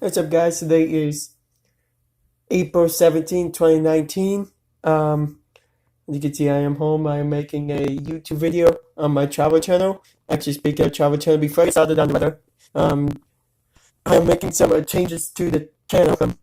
What's up, guys? Today is April 17, 2019. As you can see, I am home. I am making a YouTube video on my travel channel. Actually, speaking of travel channel, before I get started on the weather, I am making some changes to the channel.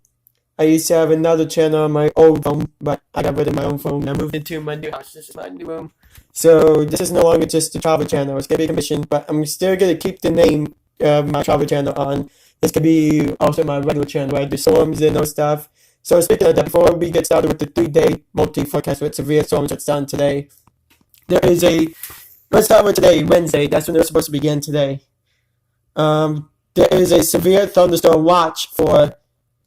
I used to have another channel on my old phone, but I got rid of my own phone. I moved into my new house. This is my new room. So this is no longer just the travel channel. It's going to be a commission, but I'm still going to keep the name of my travel channel on. This could be also my regular channel, right? The storms and those stuff. So speaking of that, before we get started with the 3-day multi-forecast with severe storms that's done today, let's start with today, Wednesday. That's when they're supposed to begin today. There is a severe thunderstorm watch for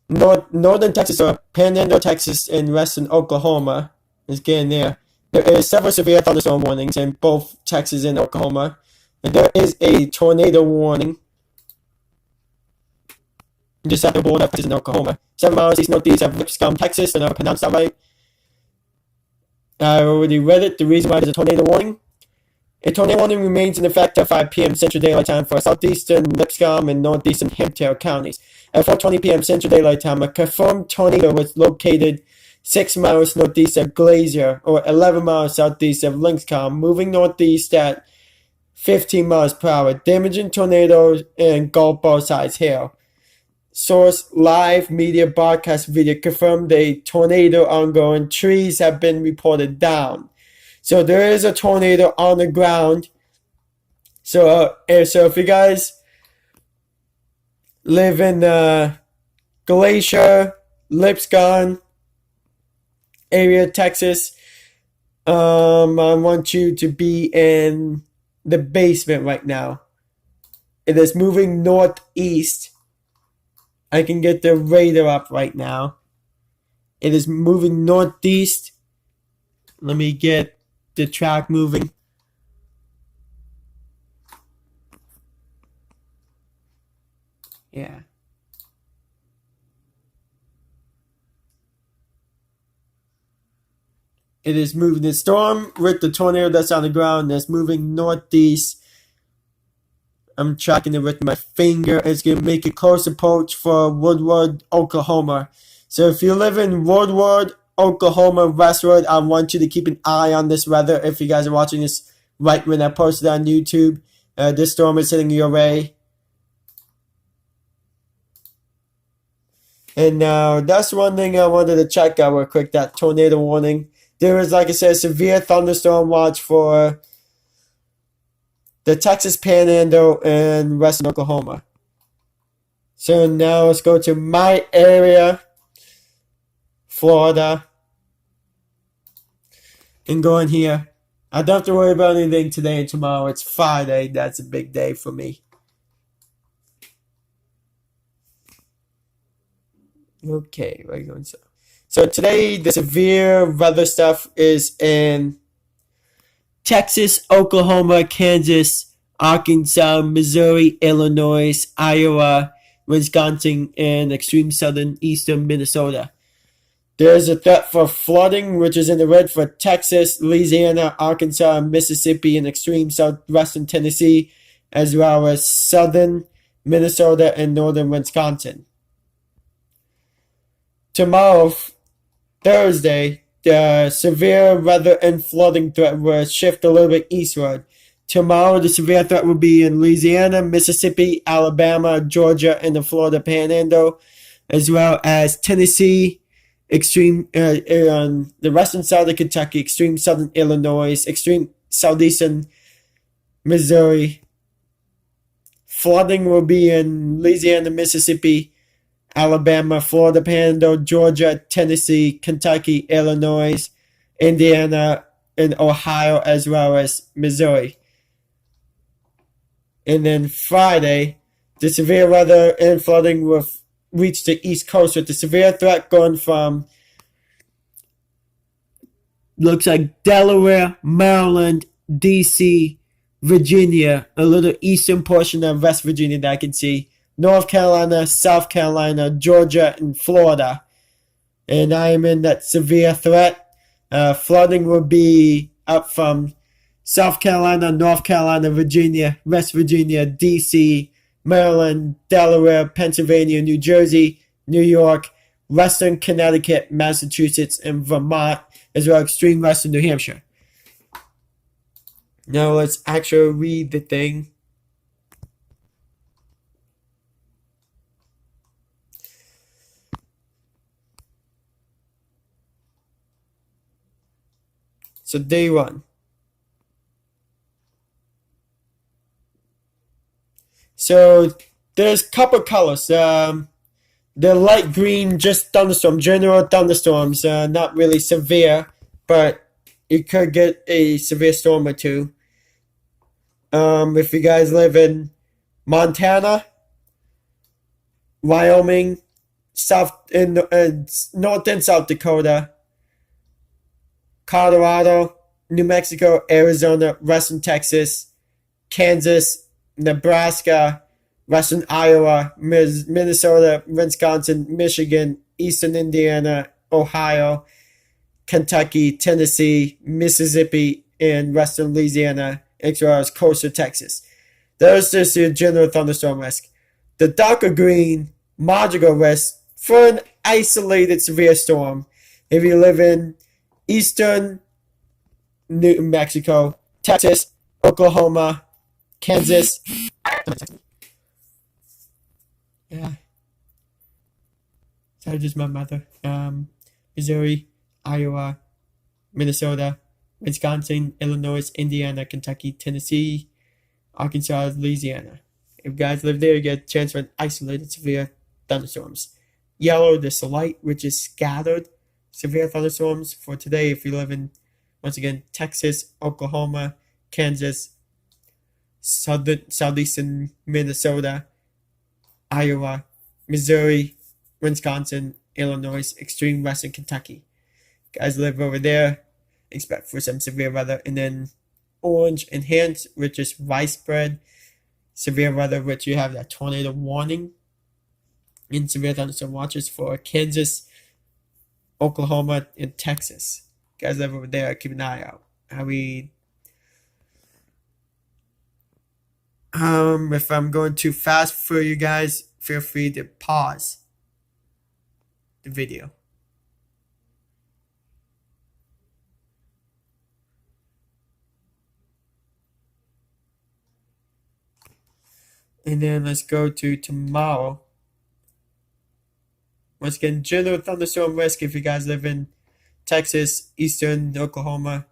northern Texas or Panhandle, Texas, and western Oklahoma. It's getting there. There is several severe thunderstorm warnings in both Texas and Oklahoma. And there is a tornado warning just at the border of Texas and Oklahoma. 7 miles east northeast of Lipscomb, Texas, and I pronounced that right. I already read it. The reason why there's a tornado warning. A tornado warning remains in effect at 5 p.m. Central Daylight Time for southeastern Lipscomb and northeastern Hampton counties. At 4:20 p.m. Central Daylight Time, a confirmed tornado was located 6 miles northeast of Glacier, or 11 miles southeast of Lipscomb, moving northeast at 15 miles per hour, damaging tornadoes and golf ball size hail. Source live media broadcast video confirmed a tornado ongoing. Trees have been reported down. So there is a tornado on the ground. So if you guys live in Glacier, Lipscomb area, Texas, I want you to be in the basement right now. It is moving northeast. I can get the radar up right now. It is moving northeast. Let me get the track moving. Yeah. It is moving. The storm with the tornado that's on the ground is moving northeast. I'm tracking it with my finger. It's going to make a close approach for Woodward, Oklahoma. So if you live in Woodward, Oklahoma, westward, I want you to keep an eye on this weather. If you guys are watching this right when I posted on YouTube, this storm is hitting your way. And now that's one thing I wanted to check out real quick, that tornado warning. There is, like I said, severe thunderstorm watch for the Texas Panhandle and western Oklahoma. So now let's go to my area, Florida, and go in here. I don't have to worry about anything today and tomorrow. It's Friday. That's a big day for me. Okay, we're going so today the severe weather stuff is in Texas, Oklahoma, Kansas, Arkansas, Missouri, Illinois, Iowa, Wisconsin, and extreme southern eastern Minnesota. There is a threat for flooding, which is in the red for Texas, Louisiana, Arkansas, Mississippi, and extreme southwestern Tennessee, as well as southern Minnesota and northern Wisconsin. Tomorrow, Thursday, the severe weather and flooding threat will shift a little bit eastward. Tomorrow, the severe threat will be in Louisiana, Mississippi, Alabama, Georgia, and the Florida Panhandle, as well as Tennessee, extreme the western side of Kentucky, extreme southern Illinois, extreme southeastern Missouri. Flooding will be in Louisiana, Mississippi, Alabama, Florida Panhandle, Georgia, Tennessee, Kentucky, Illinois, Indiana, and Ohio, as well as Missouri. And then Friday, the severe weather and flooding will reach the East Coast, with the severe threat going from, looks like Delaware, Maryland, D.C., Virginia, a little eastern portion of West Virginia that I can see, North Carolina, South Carolina, Georgia, and Florida. And I am in that severe threat. Flooding will be up from South Carolina, North Carolina, Virginia, West Virginia, D.C., Maryland, Delaware, Pennsylvania, New Jersey, New York, Western Connecticut, Massachusetts, and Vermont, as well as extreme western New Hampshire. Now let's actually read the thing. So day 1. So there's a couple colors. The light green, just thunderstorm, general thunderstorms, not really severe, but you could get a severe storm or two. If you guys live in Montana, Wyoming, North and South Dakota, Colorado, New Mexico, Arizona, Western Texas, Kansas, Nebraska, Western Iowa, Minnesota, Wisconsin, Michigan, Eastern Indiana, Ohio, Kentucky, Tennessee, Mississippi, and Western Louisiana, as well as coastal Texas. There's just your general thunderstorm risk. The darker green, marginal risk for an isolated severe storm. If you live in eastern New Mexico, Texas, Oklahoma, Kansas. Yeah. Sorry, just my mother. Missouri, Iowa, Minnesota, Wisconsin, Illinois, Indiana, Kentucky, Tennessee, Arkansas, Louisiana. If you guys live there, you get a chance for an isolated severe thunderstorms. Yellow, the slight, which is scattered severe thunderstorms for today. If you live in, once again, Texas, Oklahoma, Kansas, southeastern Minnesota, Iowa, Missouri, Wisconsin, Illinois, extreme western Kentucky. Guys live over there, expect for some severe weather. And then orange enhanced, which is widespread severe weather, which you have that tornado warning in severe thunderstorm watches for Kansas, Oklahoma, and Texas. Guys live over there, keep an eye out. If I'm going too fast for you guys, feel free to pause the video. And then let's go to tomorrow. Once again, general thunderstorm risk if you guys live in Texas, eastern Oklahoma,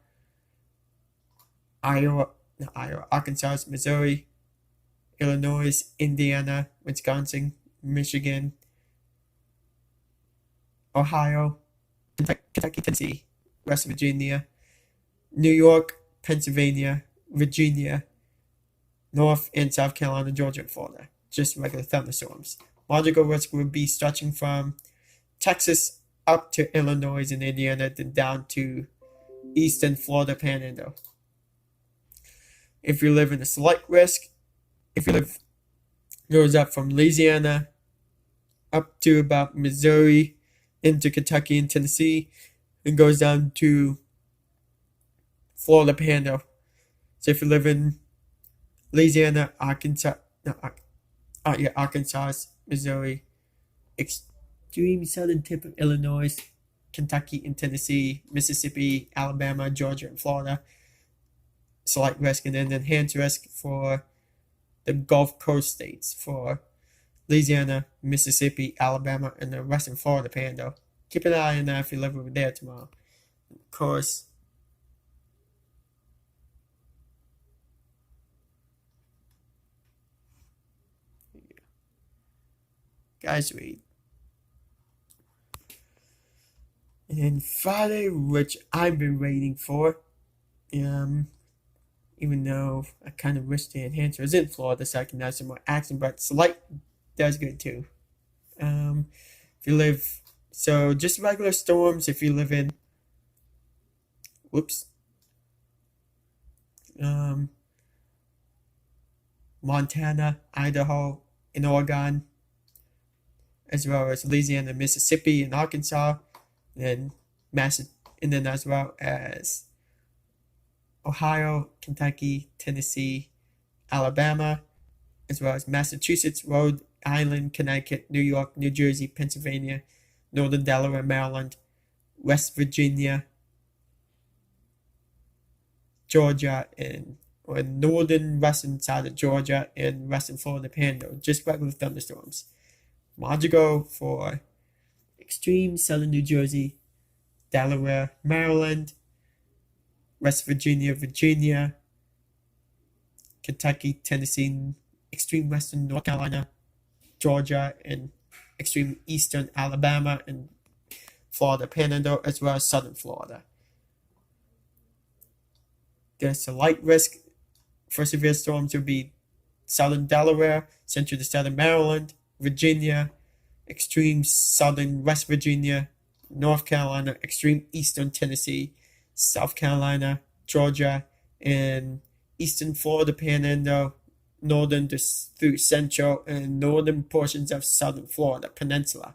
Arkansas, Missouri, Illinois, Indiana, Wisconsin, Michigan, Ohio, Kentucky, Tennessee, West Virginia, New York, Pennsylvania, Virginia, North and South Carolina, Georgia, and Florida. Just regular thunderstorms. Marginal risk would be stretching from Texas up to Illinois and Indiana, then down to eastern Florida Panhandle. If you live in a slight risk, goes up from Louisiana up to about Missouri, into Kentucky and Tennessee, and goes down to Florida Panhandle. So if you live in Louisiana, Arkansas, Missouri, extreme southern tip of Illinois, Kentucky and Tennessee, Mississippi, Alabama, Georgia, and Florida, slight risk, and then enhanced risk for the Gulf Coast states, for Louisiana, Mississippi, Alabama, and the western Florida Panhandle. Keep an eye on that if you live over there tomorrow. Of course, guys, read. And then Friday, which I've been waiting for, even though I kind of wish the enhancer was in Florida so I can have some more action, but slight does good too. If you live, so just regular storms if you live in, Montana, Idaho, and Oregon, as well as Louisiana, Mississippi, and Arkansas, and then as well as Ohio, Kentucky, Tennessee, Alabama, as well as Massachusetts, Rhode Island, Connecticut, New York, New Jersey, Pennsylvania, Northern Delaware, Maryland, West Virginia, Georgia, or northern western side of Georgia and western Florida Panhandle, just regular thunderstorms. Marginal for extreme southern New Jersey, Delaware, Maryland, West Virginia, Virginia, Kentucky, Tennessee, extreme western North Carolina, Georgia, and extreme eastern Alabama and Florida Panhandle, as well as southern Florida. There's a light risk for severe storms will be southern Delaware, central to southern Maryland, Virginia, extreme southern West Virginia, North Carolina, extreme eastern Tennessee, South Carolina, Georgia, and eastern Florida Panhandle, northern through central and northern portions of southern Florida Peninsula.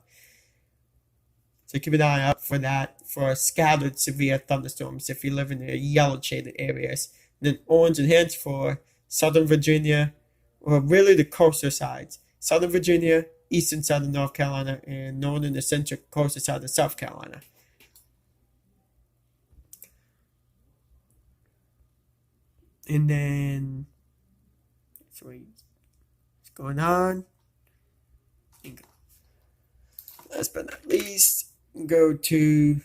So keep an eye out for that, for scattered severe thunderstorms if you live in the yellow shaded areas. And then orange and hint for southern Virginia, or really the coastal sides. Southern Virginia, eastern southern North Carolina, and northern and central coastal side of South Carolina. And then, so what's going on? Last but not least, go to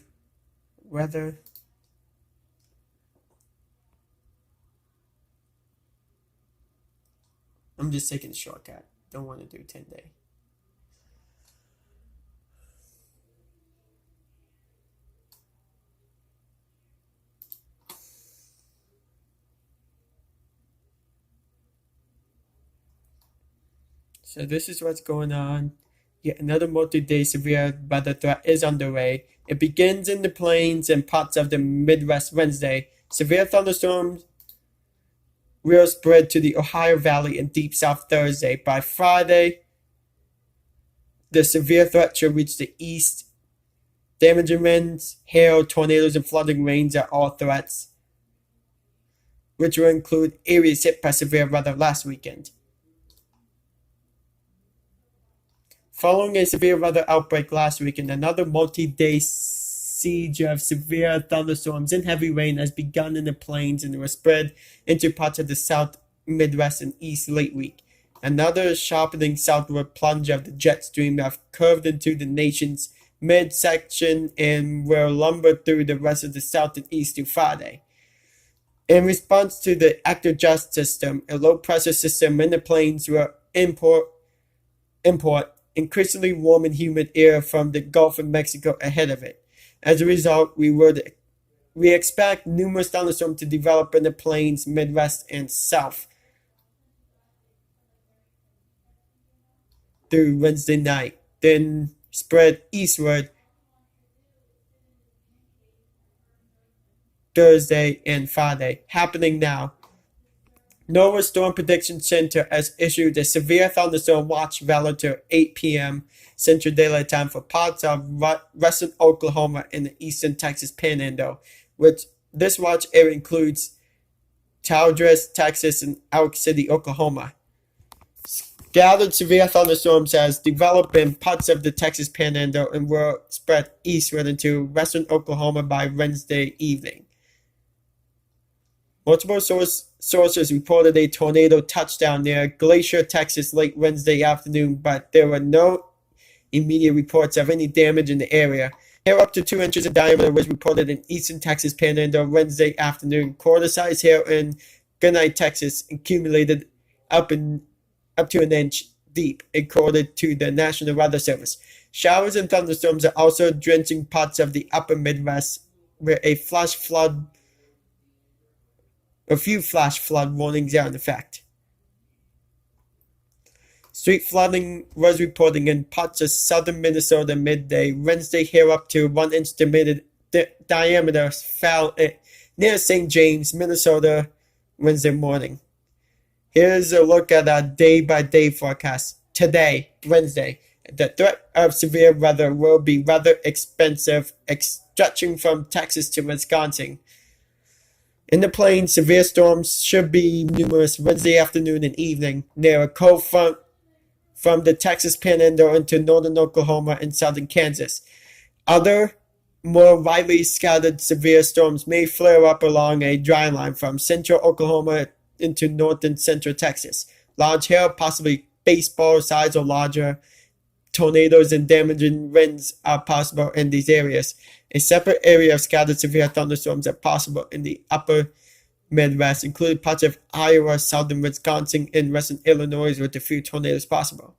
weather. I'm just taking a shortcut. Don't want to do 10-day. So this is what's going on. Yet another multi-day severe weather threat is underway. It begins in the plains and parts of the Midwest Wednesday. Severe thunderstorms will spread to the Ohio Valley and Deep South Thursday. By Friday, the severe threat should reach the east. Damaging winds, hail, tornadoes, and flooding rains are all threats, which will include areas hit by severe weather last weekend. Following a severe weather outbreak last weekend, another multi-day siege of severe thunderstorms and heavy rain has begun in the plains and will spread into parts of the South, Midwest, and East late week. Another sharpening southward plunge of the jet stream have curved into the nation's midsection and will lumber through the rest of the South and East through Friday. In response to the active jet system, a low-pressure system in the plains will import increasingly warm and humid air from the Gulf of Mexico ahead of it. As a result, we expect numerous thunderstorms to develop in the plains, Midwest, and South through Wednesday night, then spread eastward Thursday and Friday. Happening now. NOAA Storm Prediction Center has issued a severe thunderstorm watch valid to 8 p.m. Central Daylight Time for parts of western Oklahoma and the eastern Texas Panhandle, which this watch area includes Childress, Texas, and Elk City, Oklahoma. Scattered severe thunderstorms has developed in parts of the Texas Panhandle and will spread eastward into western Oklahoma by Wednesday evening. Multiple sources reported a tornado touchdown near Glacier, Texas late Wednesday afternoon, but there were no immediate reports of any damage in the area. Hail up to 2 inches in diameter was reported in eastern Texas Panhandle Wednesday afternoon. Quarter-size hail in Goodnight, Texas accumulated up to an inch deep, according to the National Weather Service. Showers and thunderstorms are also drenching parts of the upper Midwest, where a few flash flood warnings are in effect. Street flooding was reported in parts of southern Minnesota midday. Wednesday, hail up to 1 inch diameter fell near St. James, Minnesota, Wednesday morning. Here's a look at our day-by-day forecast. Today, Wednesday, the threat of severe weather will be rather expensive, stretching from Texas to Wisconsin. In the plains, severe storms should be numerous Wednesday afternoon and evening near a cold front from the Texas Panhandle into northern Oklahoma and southern Kansas. Other more widely scattered severe storms may flare up along a dry line from central Oklahoma into north and central Texas. Large hail, possibly baseball size or larger, tornadoes and damaging winds are possible in these areas. A separate area of scattered severe thunderstorms are possible in the upper Midwest, including parts of Iowa, southern Wisconsin, and western Illinois, with a few tornadoes possible.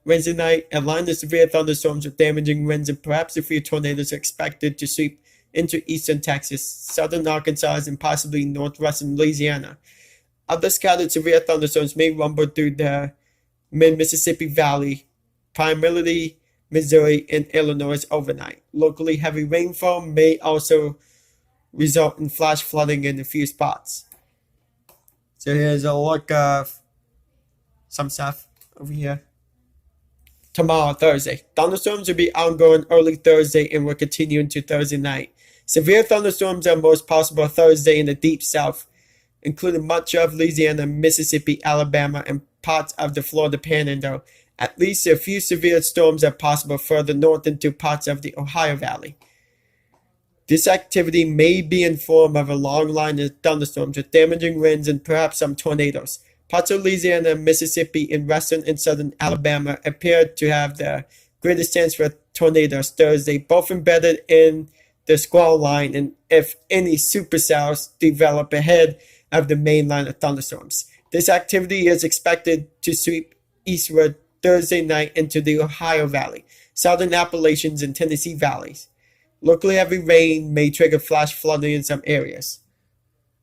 Wednesday night, a line of severe thunderstorms with damaging winds and perhaps a few tornadoes are expected to sweep into eastern Texas, southern Arkansas, and possibly northwestern Louisiana. Other scattered severe thunderstorms may rumble through the mid-Mississippi Valley, primarily Missouri and Illinois overnight. Locally heavy rainfall may also result in flash flooding in a few spots. So here's a look of some stuff over here. Tomorrow, Thursday. Thunderstorms will be ongoing early Thursday and will continue into Thursday night. Severe thunderstorms are most possible Thursday in the deep south, including much of Louisiana, Mississippi, Alabama, and parts of the Florida Panhandle. At least a few severe storms are possible further north into parts of the Ohio Valley. This activity may be in form of a long line of thunderstorms with damaging winds and perhaps some tornadoes. Parts of Louisiana, Mississippi, and western and southern Alabama appear to have the greatest chance for tornadoes Thursday, both embedded in the squall line and if any supercells develop ahead of the main line of thunderstorms. This activity is expected to sweep eastward Thursday night into the Ohio Valley, southern Appalachians, and Tennessee valleys. Locally heavy rain may trigger flash flooding in some areas.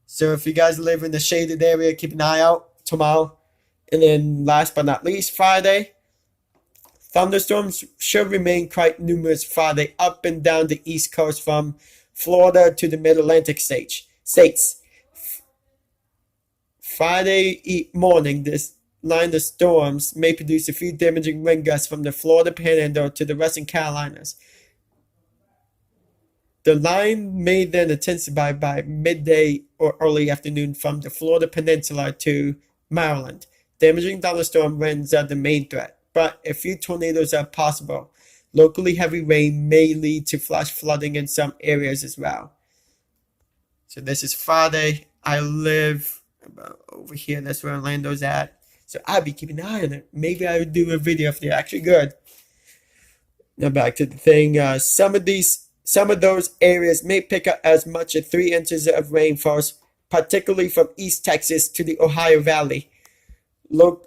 So if you guys live in the shaded area, keep an eye out tomorrow. And then last but not least, Friday. Thunderstorms should remain quite numerous Friday up and down the East Coast from Florida to the Mid-Atlantic states. Friday morning, this line of storms may produce a few damaging wind gusts from the Florida Panhandle to the Western Carolinas. The line may then intensify by midday or early afternoon from the Florida Peninsula to Maryland. Damaging thunderstorm winds are the main threat, but a few tornadoes are possible. Locally heavy rain may lead to flash flooding in some areas as well. So this is Friday. I live about over here. That's where Orlando's at. So I'll be keeping an eye on it. Maybe I would do a video if they're actually good. Now back to the thing. Some of those areas may pick up as much as 3 inches of rainfall, particularly from East Texas to the Ohio Valley.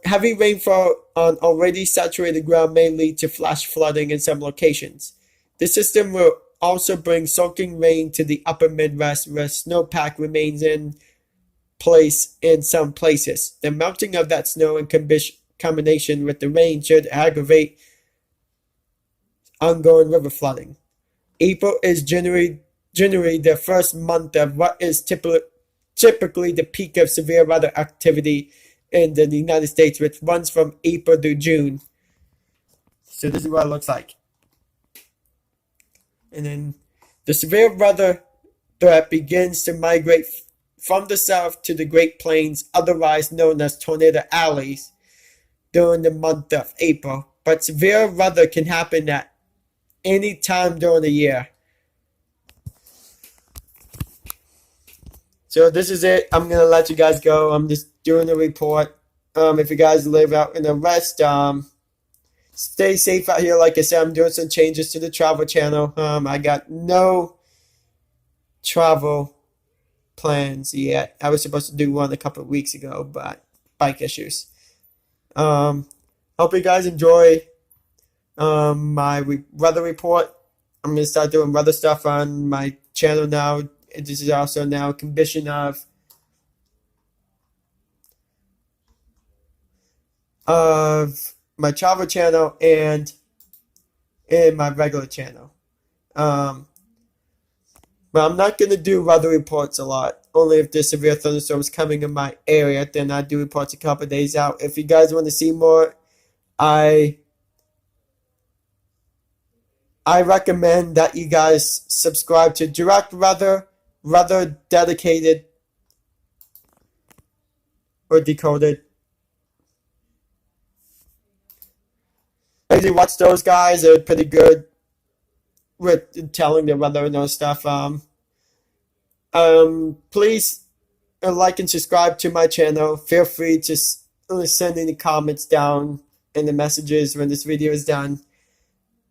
Heavy rainfall on already saturated ground may lead to flash flooding in some locations. This system will also bring soaking rain to the upper Midwest, where snowpack remains in place in some places. The melting of that snow in combination with the rain should aggravate ongoing river flooding. April is generally the first month of what is typically the peak of severe weather activity in the United States, which runs from April to June. So this is what it looks like. And then the severe weather threat begins to migrate from the south to the Great Plains, otherwise known as tornado alleys, during the month of April. But severe weather can happen at any time during the year. So this is it. I'm going to let you guys go. I'm just doing a report. If you guys live out in the West, stay safe out here. Like I said, I'm doing some changes to the travel channel. I got no travel plans yet. I was supposed to do one a couple of weeks ago, but bike issues. Hope you guys enjoy my weather report. I'm going to start doing weather stuff on my channel now. This is also now a combination of my travel channel and my regular channel. But I'm not going to do weather reports a lot. Only if there's severe thunderstorms coming in my area, then I do reports a couple of days out. If you guys want to see more, I I recommend that you guys subscribe to Direct Weather Dedicated or Decoded. I usually watch those guys. They're pretty good with telling the weather and those stuff. Please like and subscribe to my channel. Feel free to send any comments down in the messages when this video is done.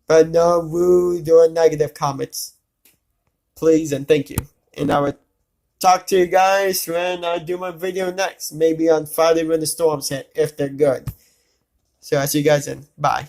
But no rude or negative comments. Please and thank you. And I will talk to you guys when I do my video next. Maybe on Friday when the storms hit, if they're good. So I'll see you guys then. Bye.